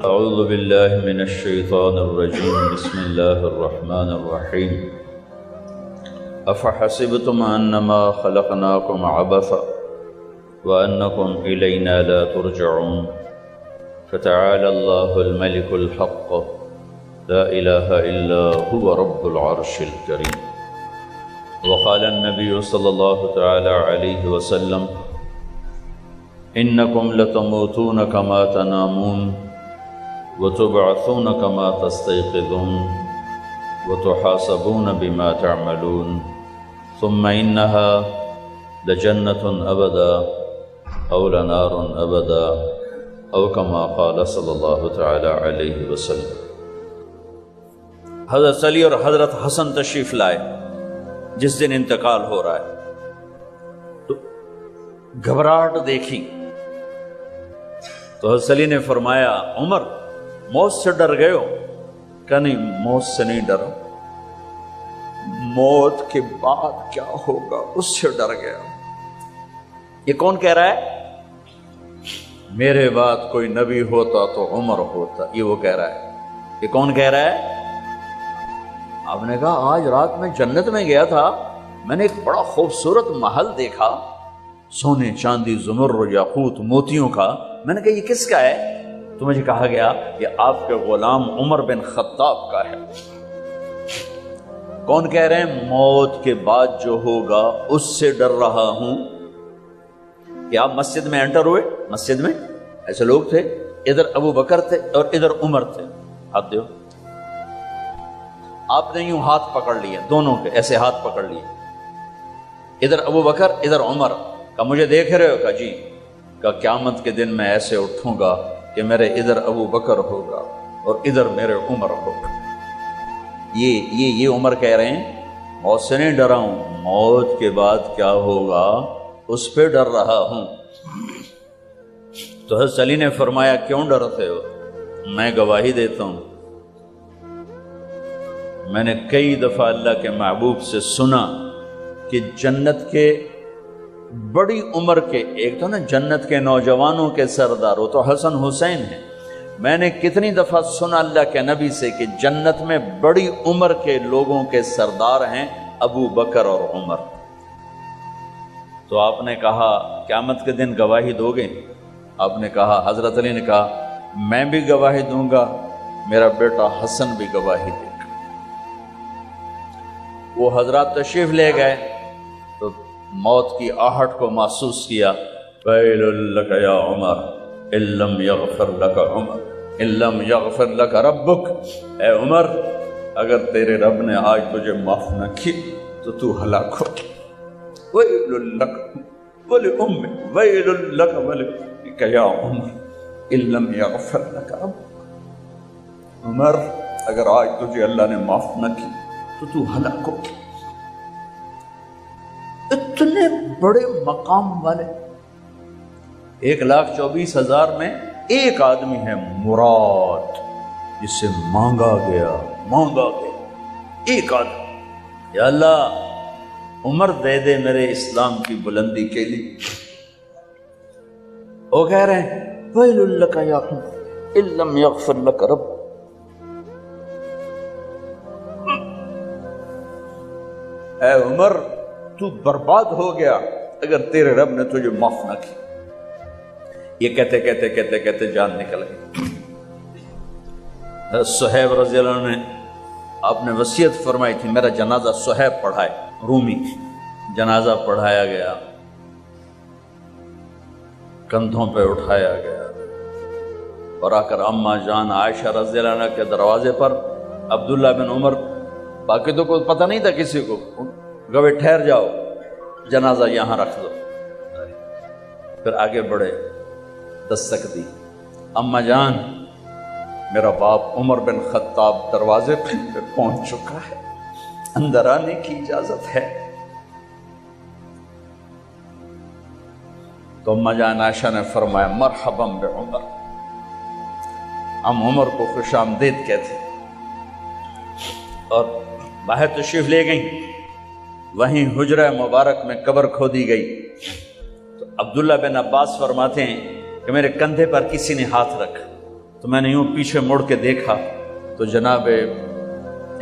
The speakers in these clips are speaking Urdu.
أعوذ بالله من الشيطان الرجيم بسم الله الرحمن الرحيم أفحسبتم أنما خلقناكم عبثا وأنكم إلينا لا ترجعون فتعالى الله الملك الحق لا إله إلا هو رب العرش الكريم وقال النبي صلى الله تعالى عليه وسلم إنكم لتموتون كما تنامون وتبعثون كما تستيقظون وتحاسبون بما تعملون ثم إنها لجنة أبدا أو لنار أبدا أو كما قال صلی اللہ تعالی علیہ وسلم۔ حضرت علی اور حضرت حسن تشریف لائے، جس دن انتقال ہو رہا ہے تو گھبراہٹ دیکھی تو حضرت علی نے فرمایا عمر موت سے ڈر گئے ہو؟ کہ نہیں، موت سے نہیں ڈرا، موت کے بعد کیا ہوگا اس سے ڈر گیا۔ یہ کون کہہ رہا ہے؟ میرے بعد کوئی نبی ہوتا تو عمر ہوتا، یہ وہ کہہ رہا ہے۔ یہ کون کہہ رہا ہے؟ آپ نے کہا آج رات میں جنت میں گیا تھا، میں نے ایک بڑا خوبصورت محل دیکھا، سونے چاندی زمرد یاقوت موتیوں کا۔ میں نے کہا یہ کس کا ہے؟ تو مجھے کہا گیا یہ آپ کے غلام عمر بن خطاب کا ہے۔ کون کہہ رہے ہیں؟ موت کے بعد جو ہوگا اس سے ڈر رہا ہوں۔ کہ آپ مسجد میں انٹر ہوئے، مسجد میں ایسے لوگ تھے، ادھر ابو بکر تھے اور ادھر عمر تھے، ہاتھ دیو۔ آپ نے یوں ہاتھ پکڑ لیے، دونوں کے ایسے ہاتھ پکڑ لیے، ادھر ابو بکر ادھر عمر۔ کہا مجھے دیکھ رہے ہو؟ کہا جی۔ کہا قیامت کے دن میں ایسے اٹھوں گا کہ میرے ادھر ابو بکر ہوگا اور ادھر میرے عمر ہوگا۔ یہ عمر کہہ رہے ہیں موت سے نہیں ڈرا ہوں، موت کے بعد کیا ہوگا اس پہ ڈر رہا ہوں۔ تو حضرت علی نے فرمایا کیوں ڈرتے ہو؟ میں گواہی دیتا ہوں، میں نے کئی دفعہ اللہ کے محبوب سے سنا کہ جنت کے بڑی عمر کے، ایک تو نا جنت کے نوجوانوں کے سردار، وہ تو حسن حسین ہیں۔ میں نے کتنی دفعہ سنا اللہ کے نبی سے کہ جنت میں بڑی عمر کے لوگوں کے سردار ہیں ابو بکر اور عمر۔ تو آپ نے کہا قیامت کے دن گواہی دو گے؟ آپ نے کہا، حضرت علی نے کہا میں بھی گواہی دوں گا، میرا بیٹا حسن بھی گواہی دے گا۔ وہ حضرات تشریف لے گئے تو موت کی آہٹ کو محسوس کیا۔ ویل لک یا عمر ان لم یغفر لک عمر ان لم یغفر لک ربک، اے عمر اگر تیرے رب نے آج تجھے معاف نہ کی تو ہلاک ہو۔ ویل لک ولأمک ویل لک ولک یا عمر ان لم یغفر لک ربک، عمر اگر آج تجھے اللہ نے معاف نہ کی تو ہلاک ہو۔ اتنے بڑے مقام والے 1,24,000 میں ایک آدمی ہے مراد، جس سے مانگا گیا ایک آدمی، یا اللہ عمر دے دے میرے اسلام کی بلندی کے لیے۔ وہ کہہ رہے ہیں ویل لک یا عمر ان لم یغفر لک رب، اے عمر تو برباد ہو گیا اگر تیرے رب نے تجھے معاف نہ کی۔ یہ کہتے کہتے کہتے کہتے جان نکل گئی۔ صہیب رضی اللہ عنہ نے آپ نے وصیت فرمائی تھی میرا جنازہ صہیب پڑھائے، رومی جنازہ پڑھایا گیا، کندھوں پہ اٹھایا گیا اور آ کر اماں جان عائشہ رضی اللہ عنہ کے دروازے پر عبداللہ بن عمر، باقی تو کوئی پتہ نہیں تھا کسی کو، گوے ٹھہر جاؤ جنازہ یہاں رکھ دو۔ پھر آگے بڑھے، دستک دی، اماں جان میرا باپ عمر بن خطاب دروازے پہ پہنچ چکا ہے، اندر آنے کی اجازت ہے؟ تو اماں جان عائشہ نے فرمایا مرحبا بعمر، ہم عمر کو خوش آمدید کہتے، اور باہر تشریف لے گئیں۔ وہیں حجرہ مبارک میں قبر کھودی گئی تو عبداللہ بن عباس فرماتے ہیں کہ میرے کندھے پر کسی نے ہاتھ رکھا، تو تو میں نے یوں پیچھے مڑ کے دیکھا تو جناب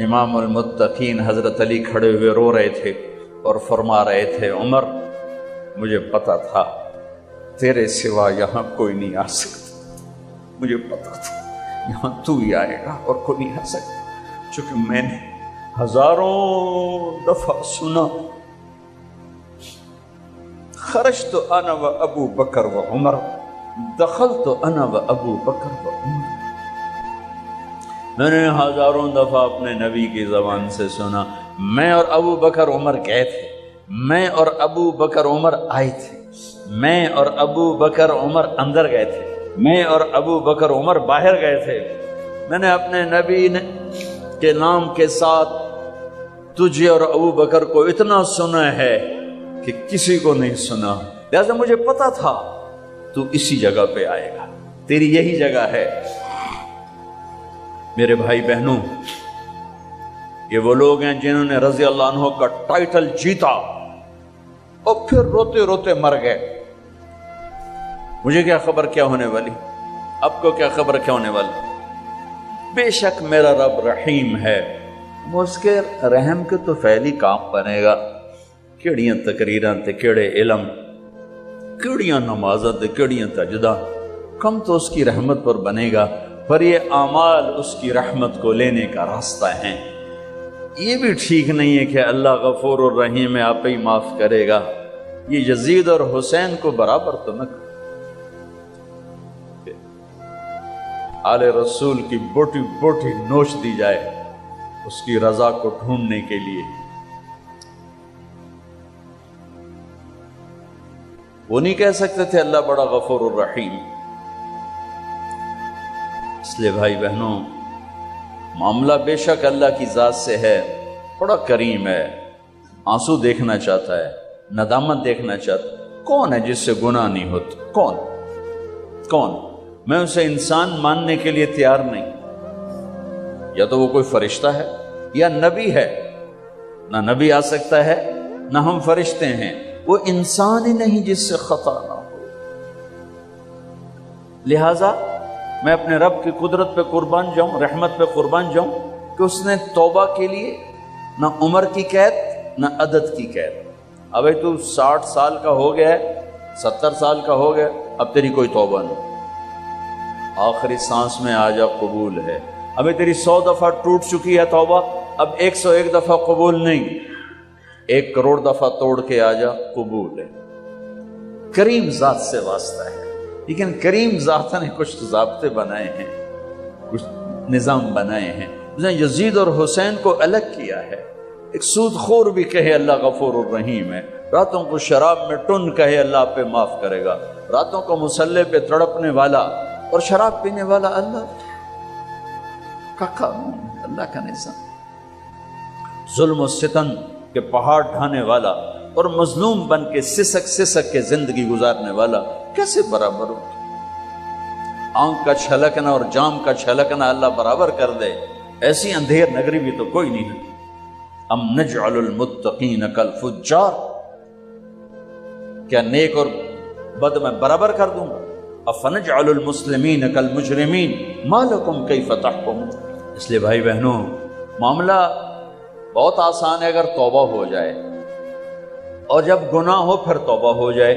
امام المتقین حضرت علی کھڑے ہوئے رو رہے تھے اور فرما رہے تھے عمر مجھے پتا تھا تیرے سوا یہاں کوئی نہیں آ سکتا، مجھے پتا تھا یہاں تو ہی آئے گا اور کوئی نہیں آ سکتا، چونکہ میں نے ہزاروں دفعہ سنا خرجت انا و ابو بکر و عمر دخلت انا و ابو بکر و عمر، میں نے ہزاروں دفعہ اپنے نبی کی زبان سے سنا میں اور ابو بکر عمر گئے تھے، میں اور ابو بکر عمر آئے تھے، میں اور ابو بکر عمر اندر گئے تھے، میں اور ابو بکر عمر باہر گئے تھے، میں نے اپنے نبی کے نام کے ساتھ تجھے اور ابو بکر کو اتنا سنا ہے کہ کسی کو نہیں سنا، لہذا مجھے پتا تھا تو اسی جگہ پہ آئے گا، تیری یہی جگہ ہے۔ میرے بھائی بہنوں، یہ وہ لوگ ہیں جنہوں نے رضی اللہ عنہ کا ٹائٹل جیتا اور پھر روتے روتے مر گئے۔ مجھے کیا خبر کیا ہونے والی، آپ کو کیا خبر کیا ہونے والی؟ بے شک میرا رب رحیم ہے، اس کے رحم کے تو فعلی کام بنے گا، کیڑیاں تقریراں تے کیڑے علم، کیڑیاں نمازاں تے کیڑیاں تجدہ، کم تو اس کی رحمت پر بنے گا، پر یہ اعمال اس کی رحمت کو لینے کا راستہ ہیں۔ یہ بھی ٹھیک نہیں ہے کہ اللہ غفور الرحیم ہے آپ ہی معاف کرے گا، یہ یزید اور حسین کو برابر تو نہ آل رسول کی بوٹی بوٹی نوچ دی جائے اس کی رضا کو ڈھونڈنے کے لیے۔ وہ نہیں کہہ سکتے تھے اللہ بڑا غفور الرحیم؟ اس لیے بھائی بہنوں، معاملہ بے شک اللہ کی ذات سے ہے، بڑا کریم ہے، آنسو دیکھنا چاہتا ہے، ندامت دیکھنا چاہتا ہے۔ کون ہے جس سے گناہ نہیں ہوتا؟ کون؟ میں اسے انسان ماننے کے لیے تیار نہیں، یا تو وہ کوئی فرشتہ ہے یا نبی ہے، نہ نبی آ سکتا ہے نہ ہم فرشتے ہیں، وہ انسان ہی نہیں جس سے خطا نہ ہو۔ لہذا میں اپنے رب کی قدرت پہ قربان جاؤں، رحمت پہ قربان جاؤں کہ اس نے توبہ کے لیے نہ عمر کی قید نہ عدد کی قید۔ اب تو 60 سال کا ہو گیا ہے، 70 سال کا ہو گیا، اب تیری کوئی توبہ نہیں، آخری سانس میں آ جا قبول ہے۔ ابھی تیری 100 دفعہ ٹوٹ چکی ہے توبہ، اب 101 دفعہ قبول نہیں، 1 کروڑ دفعہ توڑ کے آ جا قبول ہے۔ کریم ذات سے واسطہ ہے، لیکن کریم ذات نے کچھ ضابطے بنائے ہیں، کچھ نظام بنائے ہیں۔ اس نے یزید اور حسین کو الگ کیا ہے۔ ایک سود خور بھی کہے اللہ غفور الرحیم ہے، راتوں کو شراب میں ٹن کہے اللہ پہ معاف کرے گا، راتوں کو مسلح پہ تڑپنے والا اور شراب پینے والا اللہ کا قانون، اللہ کا نظام۔ ظلم و ستم کے پہاڑ ڈھانے والا اور مظلوم بن کے سسک کے زندگی گزارنے والا کیسے برابر ہو؟ آنکھ کا چھلکنا اور جام کا چھلکنا اللہ برابر کر دے، ایسی اندھیر نگری بھی تو کوئی نہیں ہے۔ ام نجعل المتقین کالفجار، کیا نیک اور بد میں برابر کر دوں؟ افنجعل المسلمین کالمجرمین ما لکم کیف تحکمون۔ اس لیے بھائی بہنوں، معاملہ بہت آسان ہے اگر توبہ ہو جائے، اور جب گناہ ہو پھر توبہ ہو جائے،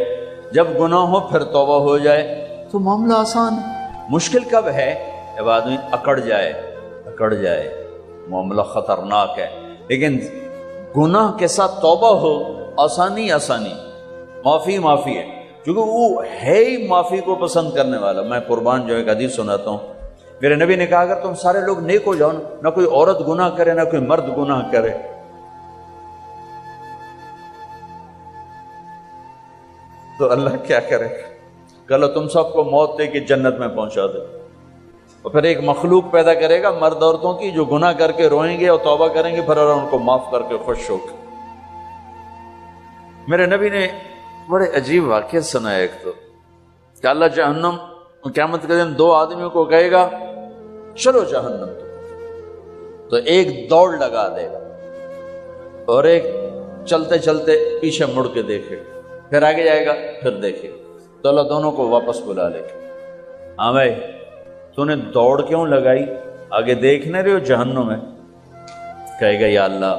جب گناہ ہو پھر توبہ ہو جائے تو معاملہ آسان ہے۔ مشکل کب ہے؟ جب آدمی اکڑ جائے، معاملہ خطرناک ہے۔ لیکن گناہ کے ساتھ توبہ ہو، آسانی معافی ہے، کیونکہ وہ ہے ہی معافی کو پسند کرنے والا۔ میں قربان جو ایک حدیث سناتا ہوں، میرے نبی نے کہا اگر تم سارے لوگ نیک ہو جاؤ، نہ کوئی عورت گناہ کرے نہ کوئی مرد گناہ کرے، تو اللہ کیا کرے گا؟ اللہ تم سب کو موت دے کے جنت میں پہنچا دے، اور پھر ایک مخلوق پیدا کرے گا مرد عورتوں کی جو گناہ کر کے روئیں گے اور توبہ کریں گے، پھر اللہ ان کو معاف کر کے خوش ہو۔ میرے نبی نے بڑے عجیب واقعہ سنا ہے۔ ایک تو کہ اللہ جہنم قیامت کے دن 2 آدمیوں کو کہے گا چلو جہنم، تو ایک دوڑ لگا دے گا اور ایک چلتے چلتے پیچھے مڑ کے دیکھے، پھر آگے جائے گا، پھر دیکھے، تو اللہ دونوں کو واپس بلا لے گا۔ ہاں بھائی تو نے دوڑ کیوں لگائی؟ آگے دیکھ نہ رہے ہو جہنم ہے؟ کہے گا یا اللہ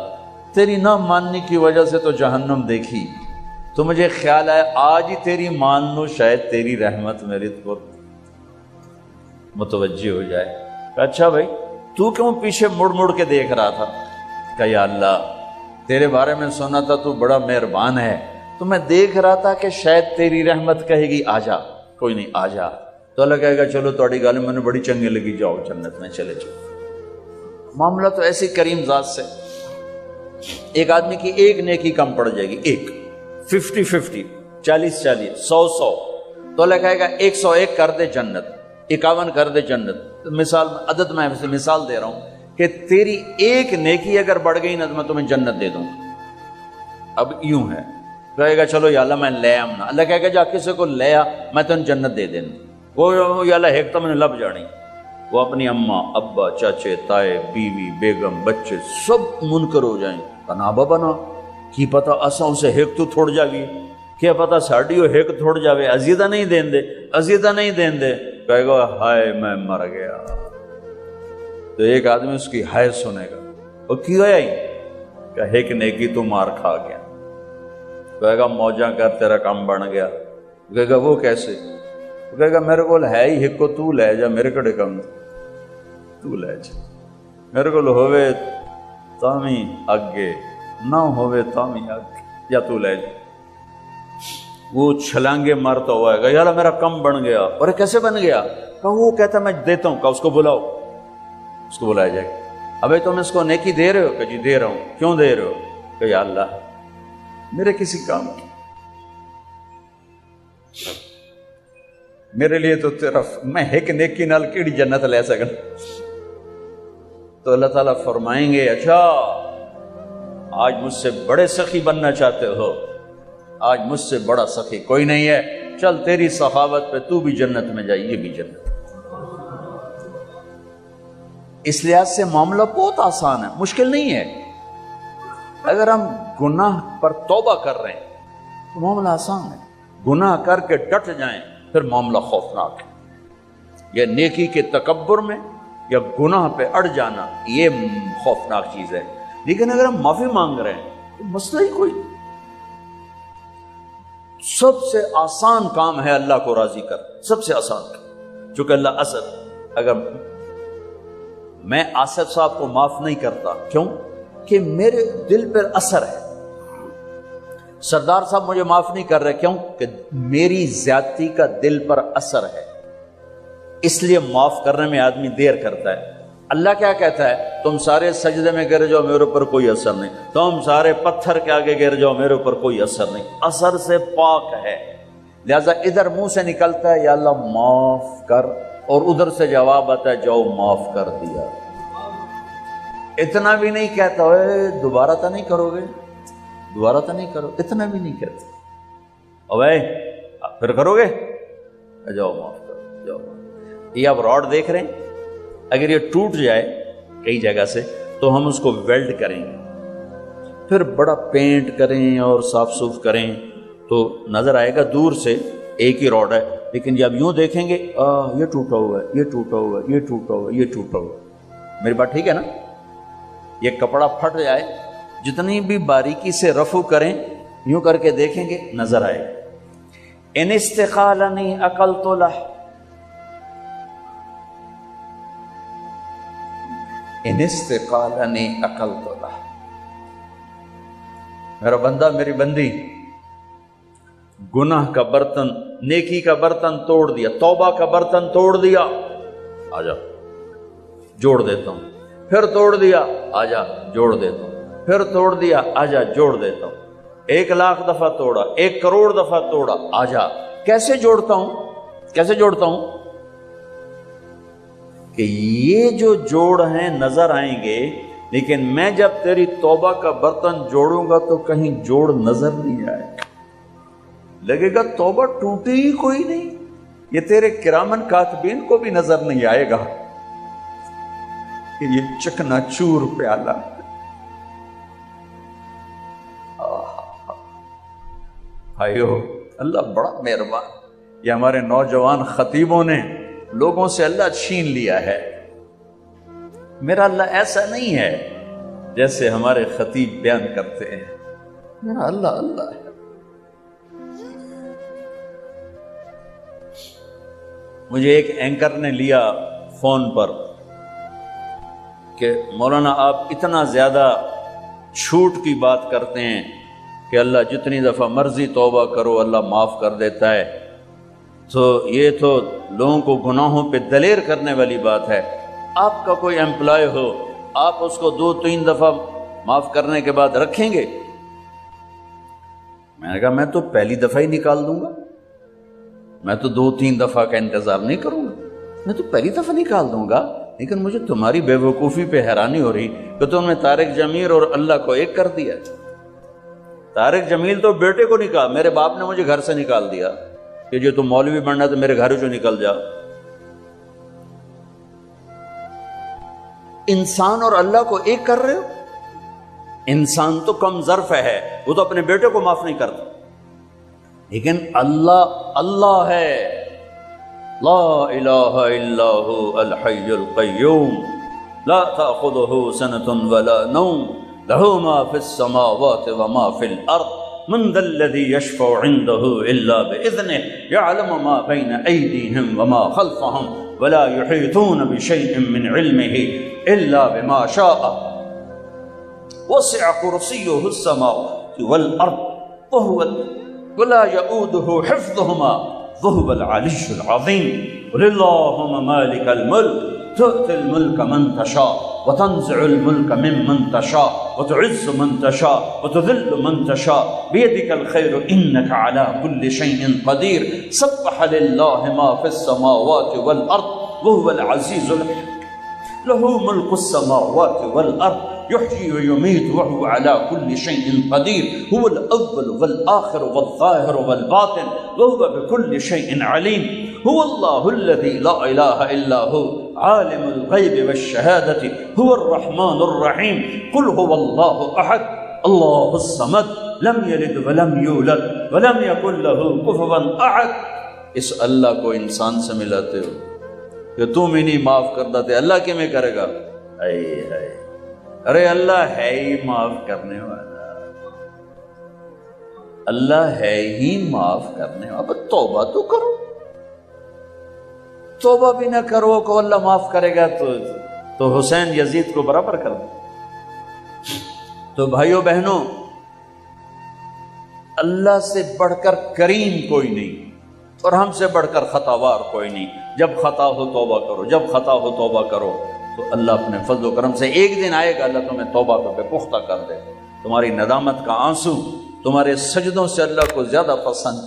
تیری نہ ماننے کی وجہ سے تو جہنم دیکھی، تو مجھے خیال ہے آج ہی تیری مان لو، شاید تیری رحمت میری طرف متوجہ ہو جائے۔ اچھا بھائی تو کیوں پیچھے مڑ مڑ کے دیکھ رہا تھا؟ کہ یا اللہ تیرے بارے میں سنا تھا تو بڑا مہربان ہے، تو میں دیکھ رہا تھا کہ شاید تیری رحمت کہے گی آ جا۔ کوئی نہیں آ جا، تو اللہ کہے گا چلو تھوڑی گل میں نے بڑی چنگی لگی، جاؤ جنت میں چلے جاؤ۔ معاملہ تو ایسی کریم ذات سے، ایک آدمی کی ایک نیکی کم پڑ جائے گی، ایک 50-50 40-40 100-100، تو اللہ کہے گا 101 کر دے جنت، 51 کر دے جنت۔ مثال عدد میں مثال دے رہا ہوں کہ تیری ایک نیکی اگر بڑھ گئی نا تو میں تمہیں جنت دے دوں گا۔ اب یوں ہے، کہے گا چلو یا اللہ میں لے آمنا، اللہ کہے گا جا کسی کو لے آ میں تمہیں جنت دے دینا۔ وہ یا اللہ ایک تو میں نے لب جانی، وہ اپنی اماں ابا چاچے تائے بیوی بیگم بچے سب منکر ہو جائیں، بنا بنا کی پتہ اساں اسے ایک تو تھوڑ جاوی، کیا پتہ ساڑی ہو ایک تھوڑ جاوے، عزیزہ نہیں دین دے، عزیزہ نہیں دین دے۔ کہے گا ہائے میں مر گیا۔ تو ایک آدمی اس کی ہائے سنے گا، وہ کیوں ہے کہ ایک نیکی تو مار کھا گیا۔ کہے گا موجاں کر تیرا کام بن گیا۔ کہے گا وہ کیسے؟ کہے گا میرے کو ہے ہی ایک کو تو لے جا، میرے کڑے کم تو لے جا، میرے کو ہوئے تامی اگے نہ ہوئے تامی اگے، یا تو لے جا۔ وہ چھلانگے مارتا ہوا ہے، یار میرا کم بن گیا۔ اور کیسے بن گیا؟ کہ وہ کہتا میں دیتا ہوں، کہ اس کو بلاؤ، اس کو بلایا جائے گا۔ ابھی تم اس کو نیکی دے رہے ہو؟ کہ جی دے رہا ہوں۔ کیوں دے رہے ہو؟ کہ یا اللہ میرے کسی کام کی، میرے لیے تو تیرا میں ایک نیکی نال کیڑی جنت لے سکنا۔ تو اللہ تعالیٰ فرمائیں گے اچھا آج مجھ سے بڑے سخی بننا چاہتے ہو؟ آج مجھ سے بڑا سخی کوئی نہیں ہے، چل تیری سخاوت پہ تو بھی جنت میں جائے، یہ بھی جنت۔ اس لحاظ سے معاملہ بہت آسان ہے، مشکل نہیں ہے۔ اگر ہم گناہ پر توبہ کر رہے ہیں تو معاملہ آسان ہے، گناہ کر کے ڈٹ جائیں پھر معاملہ خوفناک ہے۔ یا نیکی کے تکبر میں یا گناہ پہ اڑ جانا یہ خوفناک چیز ہے۔ لیکن اگر ہم معافی مانگ رہے ہیں تو مسئلہ ہی کوئی نہیں۔ سب سے آسان کام ہے اللہ کو راضی کر، سب سے آسان کام۔ چونکہ اللہ اسد، اگر میں آصف صاحب کو معاف نہیں کرتا، کیوں کہ میرے دل پر اثر ہے۔ سردار صاحب مجھے معاف نہیں کر رہے، کیوں کہ میری زیادتی کا دل پر اثر ہے، اس لیے معاف کرنے میں آدمی دیر کرتا ہے۔ اللہ کیا کہتا ہے؟ تم سارے سجدے میں گر جاؤ، میرے اوپر کوئی اثر نہیں، تم سارے پتھر کے آگے گر جاؤ، میرے اوپر کوئی اثر نہیں، اثر سے پاک ہے۔ لہذا ادھر منہ سے نکلتا ہے یا اللہ معاف کر، اور ادھر سے جواب آتا ہے جاؤ معاف کر دیا۔ اتنا بھی نہیں کہتا ہوئے دوبارہ تو نہیں کرو گے، دوبارہ تو نہیں کرو، اتنا بھی نہیں کہتا، اوے پھر کرو گے، جاؤ معاف کرو، جاؤ۔ یہ آپ راڈ دیکھ رہے ہیں، اگر یہ ٹوٹ جائے کئی جگہ سے تو ہم اس کو ویلڈ کریں گے، پھر بڑا پینٹ کریں اور صاف صوف کریں تو نظر آئے گا دور سے ایک ہی راڈ ہے، لیکن جب یوں دیکھیں گے یہ ٹوٹا ہوا ہے، یہ ٹوٹا ہوا ہے، یہ ٹوٹا ہوا ہے، یہ ٹوٹا ہوا ہے۔ میری بات ٹھیک ہے نا؟ یہ کپڑا پھٹ جائے، جتنی بھی باریکی سے رفو کریں، یوں کر کے دیکھیں گے نظر آئے گا۔ ان استقالنی عقلت لہ، ان استقالنی عقلت لہ۔ میرا بندہ میری بندی گناہ کا برتن، نیکی کا برتن توڑ دیا، توبہ کا برتن توڑ دیا، آجا جوڑ دیتا ہوں، پھر توڑ دیا، آجا جوڑ دیتا ہوں، پھر توڑ دیا، آجا جوڑ دیتا ہوں، 1,00,000 دفعہ توڑا، 1 کروڑ دفعہ توڑا، آجا۔ کیسے جوڑتا ہوں؟ کیسے جوڑتا ہوں؟ کہ یہ جو جوڑ ہیں نظر آئیں گے، لیکن میں جب تیری توبہ کا برتن جوڑوں گا تو کہیں جوڑ نظر نہیں آئے گا، لگے گا توبہ ٹوٹی ہی کوئی نہیں، یہ تیرے کرامن کاتبین کو بھی نظر نہیں آئے گا کہ یہ چکنا چور پیالہ۔ بھائیو اللہ بڑا مہربان۔ یہ ہمارے نوجوان خطیبوں نے لوگوں سے اللہ چھین لیا ہے. میرا اللہ ایسا نہیں ہے جیسے ہمارے خطیب بیان کرتے ہیں. میرا اللہ اللہ ہے. مجھے ایک اینکر نے لیا فون پر کہ مولانا آپ اتنا زیادہ چھوٹ کی بات کرتے ہیں کہ اللہ جتنی دفعہ مرضی توبہ کرو اللہ معاف کر دیتا ہے، تو یہ تو لوگوں کو گناہوں پہ دلیر کرنے والی بات ہے. آپ کا کوئی امپلائی ہو، آپ اس کو 2-3 دفعہ معاف کرنے کے بعد رکھیں گے؟ میں نے کہا میں تو پہلی دفعہ ہی نکال دوں گا، میں تو 2-3 دفعہ کا انتظار نہیں کروں گا، میں تو پہلی دفعہ نکال دوں گا. لیکن مجھے تمہاری بے وقوفی پہ حیرانی ہو رہی کہ تم نے طارق جمیل اور اللہ کو ایک کر دیا. طارق جمیل تو بیٹے کو نکال، میرے باپ نے مجھے گھر سے نکال دیا کہ جو تم مولوی بننا تو میرے گھر سے نکل جا. انسان اور اللہ کو ایک کر رہے ہو. انسان تو کم ظرف ہے، وہ تو اپنے بیٹے کو معاف نہیں کرتا، لیکن اللہ اللہ ہے. لا الہ الا هو الحی القیوم لا تأخذه سنة ولا نوم له ما في السماوات وما في الأرض من ذا الذي يشفع عنده إلا بإذنه يعلم ما بين أيديهم وما خلفهم ولا يحيطون بشيء من علمه إلا بما شاء وسع كرسيه السماوات والأرض ولا يؤوده حفظهما وهو العلي العظيم. قل اللهم مالك الملك تؤتي الملك من تشاء وتنزع الملك ممن تشاء وتعز من تشاء وتذل من تشاء بيدك الخير إنك على كل شيء قدير. سبح لله ما في السماوات والأرض وهو العزيز الحكيم له ملك السماوات والأرض يحيي ويميت وهو على كل شيء قدير. هو الأول والآخر والظاهر والباطن وهو بكل شيء عليم. هو الله الذي لا إله إلا هو عالم الغيب والشهادة هو الرحمن الرحيم. قل هو الله أحد الله الصمد لم يلد ولم يولد ولم يكن له كفوا أحد. اس اللہ کو انسان سے ملاتے ہو کہ تم ہی نہیں معاف کرتا تھے، اللہ کے میں کرے گا؟ ارے اللہ ہے ہی معاف کرنے والا، اللہ ہے ہی معاف کرنے والا. اب توبہ تو کرو. توبہ بھی نہ کرو کو اللہ معاف کرے گا تو حسین یزید کو برابر کر دو. تو بھائیو بہنوں، اللہ سے بڑھ کر کریم کوئی نہیں اور ہم سے بڑھ کر خطاوار کوئی نہیں. جب خطا ہو توبہ کرو، جب خطا ہو توبہ کرو، تو اللہ اپنے فضل و کرم سے ایک دن آئے گا اللہ تمہیں توبہ پہ پختہ کر دے. تمہاری ندامت کا آنسو تمہارے سجدوں سے اللہ کو زیادہ پسند